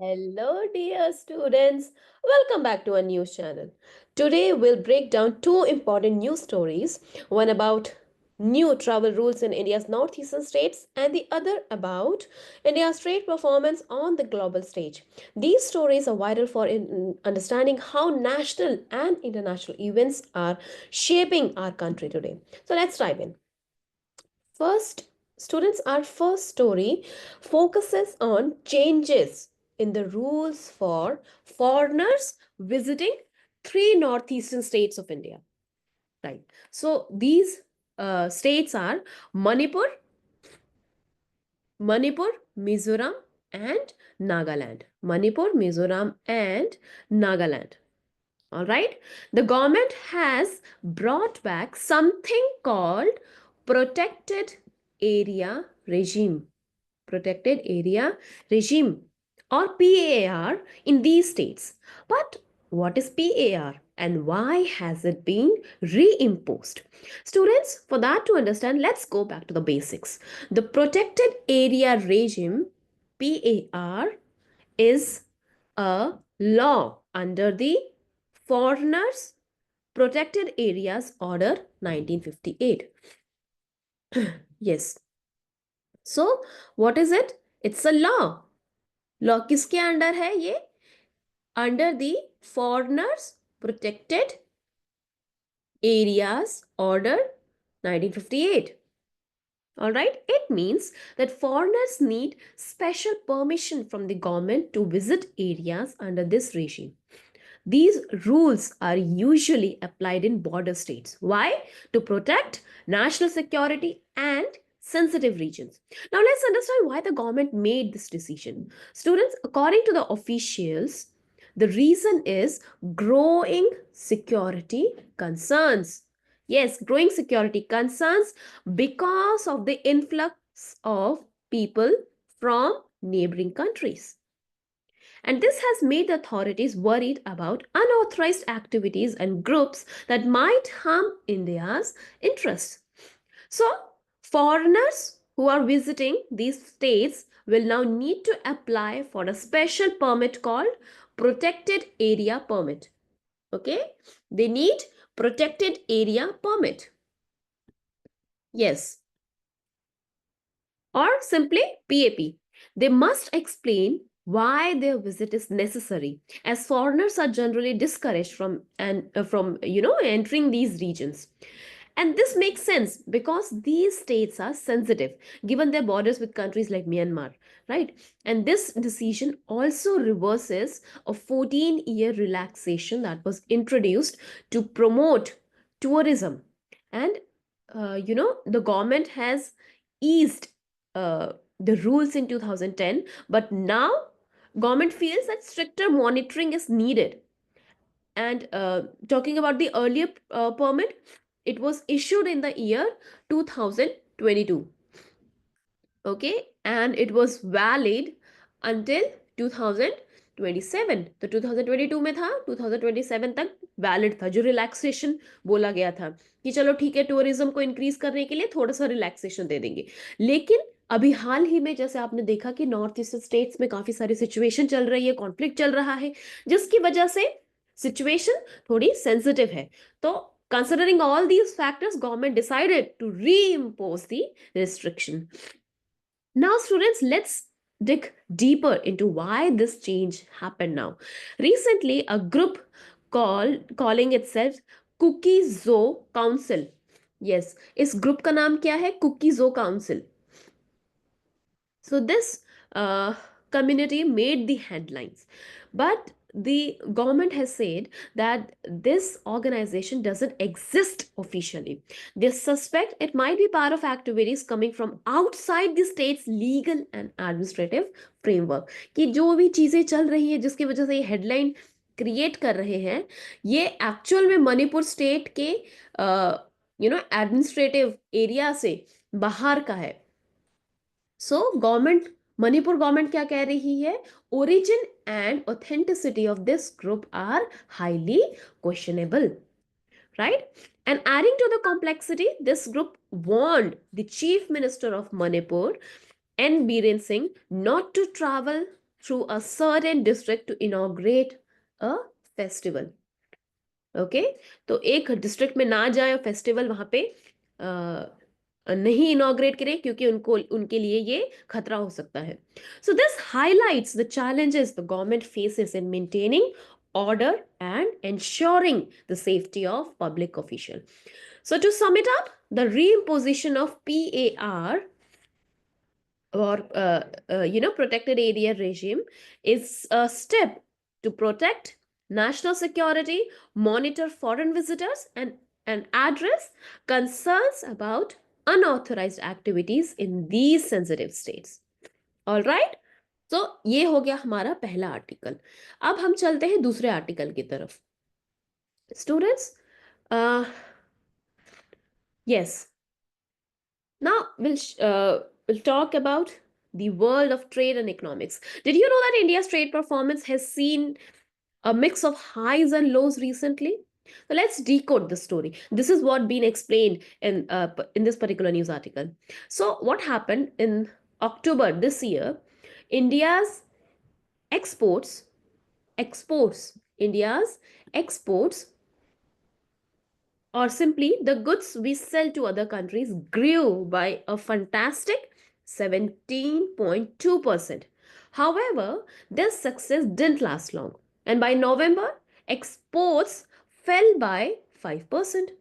Hello, dear students. Welcome back to our news channel. Today, we'll break down two important news stories, one about new travel rules in India's northeastern states, and the other about India's trade performance on the global stage. These stories are vital for understanding how national and international events are shaping our country today. So, let's dive in. First, students, our first story focuses on changes in the rules for foreigners visiting three northeastern states of India. Right. So these states are Manipur, Manipur, Mizoram, and Nagaland. Manipur, Mizoram, and Nagaland. All right. The government has brought back something called protected area regime. Protected area regime or PAR in these states. But what is PAR and why has it been reimposed? Students, for that to understand, let's go back to the basics. The protected area regime PAR is a law under the Foreigners Protected Areas Order 1958. Yes. So, what is it? It's a law. Law किसके under है ये? Under the foreigners protected areas order 1958. All right, it means that foreigners need special permission from the government to visit areas under this regime. These rules are usually applied in border states. Why? To protect national security and sensitive regions. Now, let's understand why the government made this decision. Students, according to the officials, the reason is growing security concerns. Yes, growing security concerns because of the influx of people from neighboring countries. And this has made the authorities worried about unauthorized activities and groups that might harm India's interests. So, foreigners who are visiting these states will now need to apply for a special permit called Protected Area Permit. Okay, they need Protected Area Permit. Yes, or simply PAP. They must explain why their visit is necessary, as foreigners are generally discouraged from entering these regions. And this makes sense because these states are sensitive given their borders with countries like Myanmar, right? And this decision also reverses a 14-year relaxation that was introduced to promote tourism. And the government has eased the rules in 2010, but now government feels that stricter monitoring is needed. And talking about the earlier permit, it was issued in the year 2022. Okay, and it was valid until 2027. तो 2022 में था, 2027 तक valid था, जो relaxation बोला गया था कि चलो ठीक है, टूरिज्म को इंक्रीज करने के लिए थोड़ा सा रिलैक्सेशन दे देंगे. लेकिन अभी हाल ही में जैसे आपने देखा कि नॉर्थ ईस्ट स्टेट्स में काफी सारी सिचुएशन चल रही है, कॉन्फ्लिक्ट चल रहा है, जिसकी वजह से सिचुएशन थोड़ी सेंसिटिव है. तो considering all these factors, government decided to reimpose the restriction. Now, students, let's dig deeper into why this change happened now. Recently, a group calling itself Cookie Zoo Council. Yes, इस group का नाम क्या है? Cookie Zoo Council. So this community made the headlines, but the government has said that this organization doesn't exist officially. They suspect it might be part of activities coming from outside the state's legal and administrative framework. कि जो भी चीजें चल रही है जिसकी वजह से ये हेडलाइन क्रिएट कर रहे हैं, ये एक्चुअल में मणिपुर स्टेट के एडमिनिस्ट्रेटिव एरिया से बाहर का है. सो गवर्नमेंट, मणिपुर गवर्नमेंट क्या कह रही है? Origin and authenticity of this group are highly questionable, right? And adding to the complexity, this group warned the chief minister of Manipur, N. Biren Singh, not to travel through a certain district to inaugurate a festival. Okay तो एक district में ना जाए और festival वहां पे नहीं inaugurate करें क्योंकि उनको उनके लिए ये खतरा हो सकता है. So this highlights the challenges the government faces in maintaining order and ensuring the safety of public official. So to sum it up, the reimposition of PAR or protected area regime is a step to protect national security, monitor foreign visitors, and address concerns about unauthorized activities in these sensitive states. All right. तो ये हो गया हमारा पहला article. अब हम चलते हैं दूसरे आर्टिकल की तरफ. Students, yes, now we'll talk about the world of trade and economics. Did you know that India's trade performance has seen a mix of highs and lows recently? So let's decode the story. This is what been explained in this particular news article. So what happened in October this year? India's exports, India's exports, or simply the goods we sell to other countries, grew by a fantastic 17.2%. However, this success didn't last long, and by November, exports fell by 5%.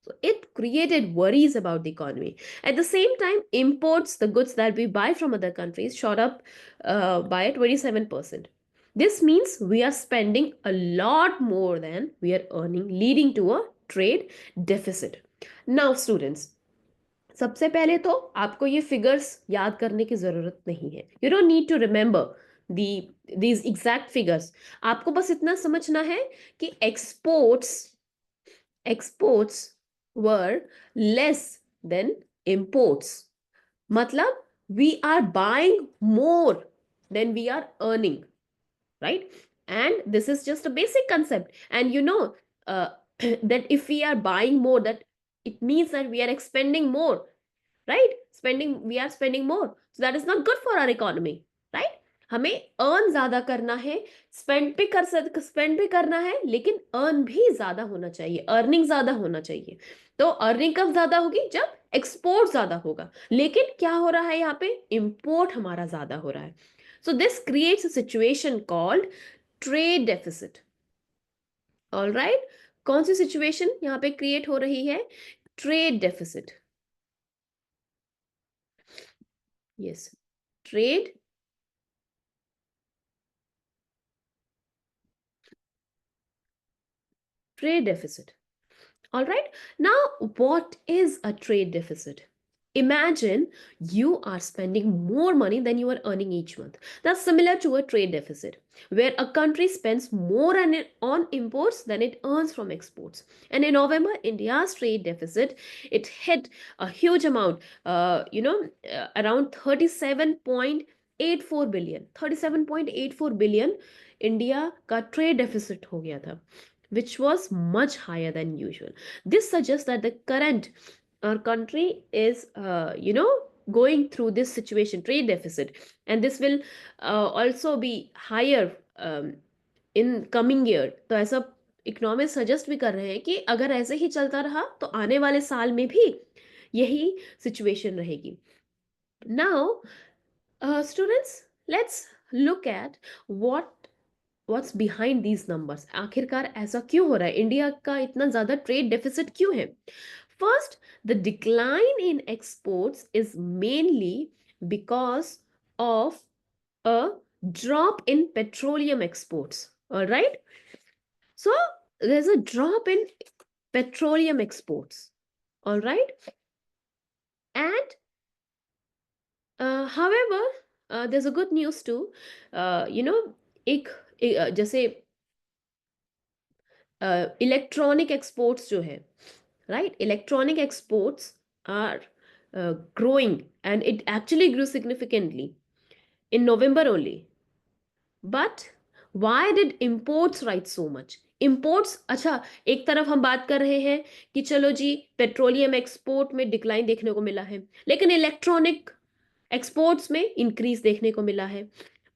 So it created worries about the economy. At the same time, imports, the goods that we buy from other countries, shot up by 27%. This means we are spending a lot more than we are earning, leading to a trade deficit. Now, students, सबसे पहले तो आपको ये figures याद करने की जरूरत नहीं है. You don't need to remember these exact figures. आपको बस इतना समझना है कि exports were less than imports. मतलब we are buying more than we are earning, right? And this is just a basic concept. And that if we are buying more, that it means that we are expending more, right? We are spending more, so that is not good for our economy, right? हमें earn ज्यादा करना है, spend भी करना है, लेकिन earn भी ज्यादा होना चाहिए, अर्निंग ज्यादा होना चाहिए. तो अर्निंग कब ज्यादा होगी? जब एक्सपोर्ट ज्यादा होगा. लेकिन क्या हो रहा है यहाँ पे? इंपोर्ट हमारा ज्यादा हो रहा है. So this creates a situation called trade deficit. All right, कौन सी सिचुएशन यहाँ पे क्रिएट हो रही है? Trade deficit. Yes, trade deficit. All right. Now, what is a trade deficit? Imagine you are spending more money than you are earning each month. That's similar to a trade deficit, where a country spends more on imports than it earns from exports. And in November, India's trade deficit, it hit a huge amount, around 37.84 billion. 37.84 billion India का trade deficit हो गया था, which was much higher than usual. This suggests that the current our country is, going through this situation, trade deficit, and this will also be higher in coming year. तो ऐसा economist suggest भी कर रहे हैं कि अगर ऐसे ही चलता रहा तो आने वाले साल में भी यही सिचुएशन रहेगी. Now students, let's look at what's behind these numbers. आखिरकार ऐसा क्यों हो रहा है? इंडिया का इतना ज्यादा ट्रेड डेफिसिट क्यों है? First, the decline in exports is mainly because of a drop in petroleum exports. All right. So there's a drop in petroleum exports. All right. And however, there's a good news too. जैसे electronic exports जो है, right? Electronic exports are growing, and it actually grew significantly in November only. But why did imports rise so much? Imports, अच्छा, एक तरफ हम बात कर रहे हैं कि चलो जी पेट्रोलियम एक्सपोर्ट में डिक्लाइन देखने को मिला है, लेकिन इलेक्ट्रॉनिक एक्सपोर्ट्स में इंक्रीज देखने को मिला है.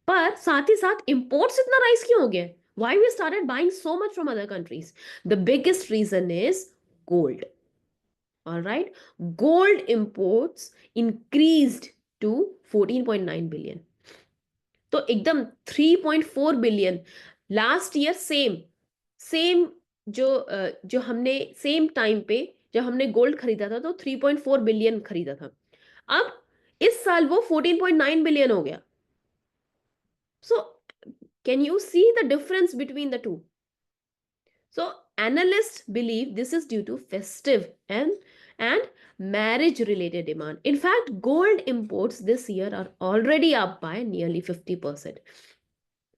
पर साथ ही साथ इंपोर्ट्स इतना राइज क्यों हो गया? Why we started buying so much from other countries? The biggest reason is gold. All right, gold imports increased to 14.9 billion. तो एकदम 3.4 billion last year same same जो हमने सेम टाइम पे जब हमने गोल्ड खरीदा था तो 3.4 बिलियन खरीदा था, अब इस साल वो 14.9 बिलियन हो गया. So can you see the difference between the two? So analysts believe this is due to festive and marriage related demand. In fact, gold imports this year are already up by nearly 50%.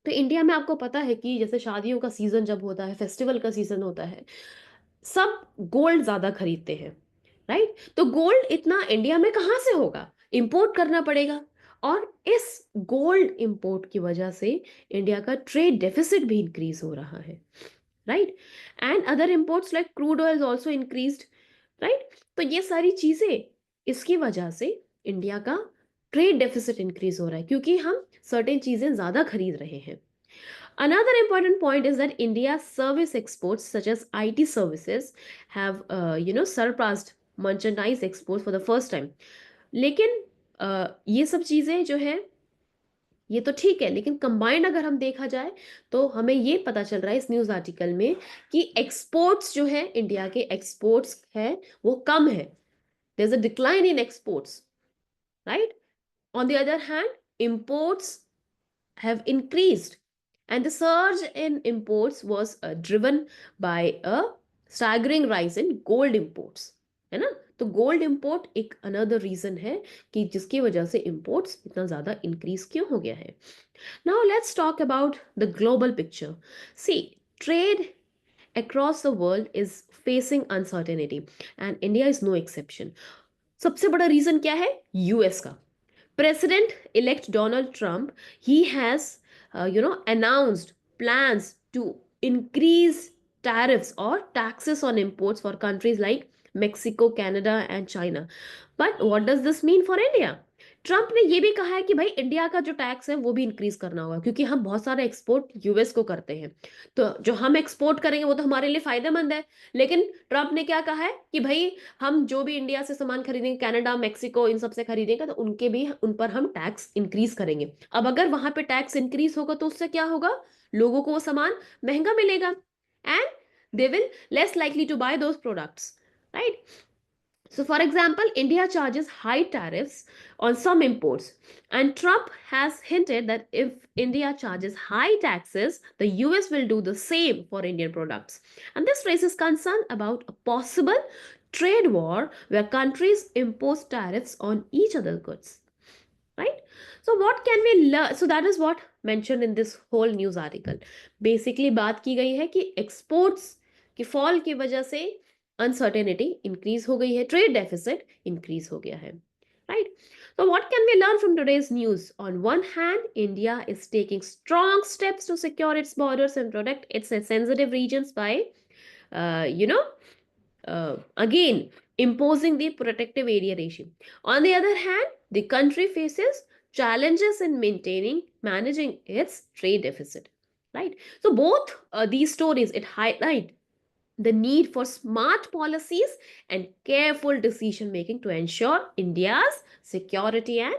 तो India में आपको पता है कि जैसे शादियों का season जब होता है, फेस्टिवल का सीजन होता है, सब गोल्ड ज्यादा खरीदते हैं, राइट? तो गोल्ड इतना इंडिया में कहाँ से होगा? इंपोर्ट करना पड़ेगा. और इस गोल्ड इंपोर्ट की वजह से इंडिया का ट्रेड डेफिसिट भी इंक्रीज हो रहा है, right? And other imports like crude oil is also increased, right? तो ये सारी चीजें इसकी वजह से इंडिया का ट्रेड डेफिसिट इंक्रीज हो रहा है क्योंकि हम सर्टेन चीजें ज्यादा खरीद रहे हैं. Another important point is that India's service exports, such as IT services, have surpassed merchandise exports for the first time. लेकिन ये सब चीजें जो है ये तो ठीक है, लेकिन कंबाइंड अगर हम देखा जाए तो हमें ये पता चल रहा है इस न्यूज आर्टिकल में कि एक्सपोर्ट्स जो है, इंडिया के एक्सपोर्ट्स है वो कम है. There is a decline in exports, right? On the other hand imports have increased, and the surge in imports was driven by a staggering rise in gold imports, है ना? तो गोल्ड इंपोर्ट एक another reason है कि जिसकी वजह से imports इतना ज्यादा इंक्रीज क्यों हो गया है. Now let's talk about the global picture. See, trade across the world is facing uncertainty and India is no exception. सबसे बड़ा रीजन क्या है? यूएस का. President elect Donald Trump, he has announced plans to increase tariffs or taxes on imports for countries like Mexico, Canada and China. But what does this mean for India? Trump ने ये भी कहा है कि भाई India का जो tax है वो भी इंक्रीज करना होगा क्योंकि हम बहुत सारा एक्सपोर्ट यूएस को करते हैं, तो जो हम एक्सपोर्ट करेंगे वो तो हमारे लिए फायदेमंद है. लेकिन ट्रम्प ने क्या कहा है कि भाई हम जो भी इंडिया से सामान खरीदेंगे, कनाडा, मेक्सिको, इन सब से खरीदेंगे तो उनके भी उन पर हम टैक्स इंक्रीज करेंगे. अब अगर वहां पे टैक्स इंक्रीज होगा तो उससे क्या होगा? लोगों को वो सामान महंगा मिलेगा and they will less likely to buy those products, right? So, for example, India charges high tariffs on some imports, and Trump has hinted that if India charges high taxes, the US will do the same for Indian products. And this raises concern about a possible trade war where countries impose tariffs on each other's goods. Right? So, what can we learn? So, that is what mentioned in this whole news article. Basically, बात की गई है कि exports की fall की वजह से uncertainty increase हो गई है, ट्रेड डेफिसिट इंक्रीज हो गया है, right? So what can we learn from today's news? On one hand, India is taking strong steps to secure its borders and protect its sensitive regions by again imposing the protective area regime. On the other hand, the country faces challenges in managing its trade deficit, right? So both these stories, it highlight the need for smart policies and careful decision making to ensure India's security and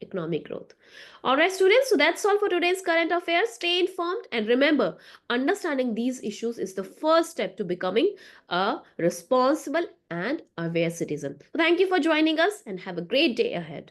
economic growth. All right, students, so that's all for today's current affairs. Stay informed and remember, understanding these issues is the first step to becoming a responsible and aware citizen. Thank you for joining us and have a great day ahead.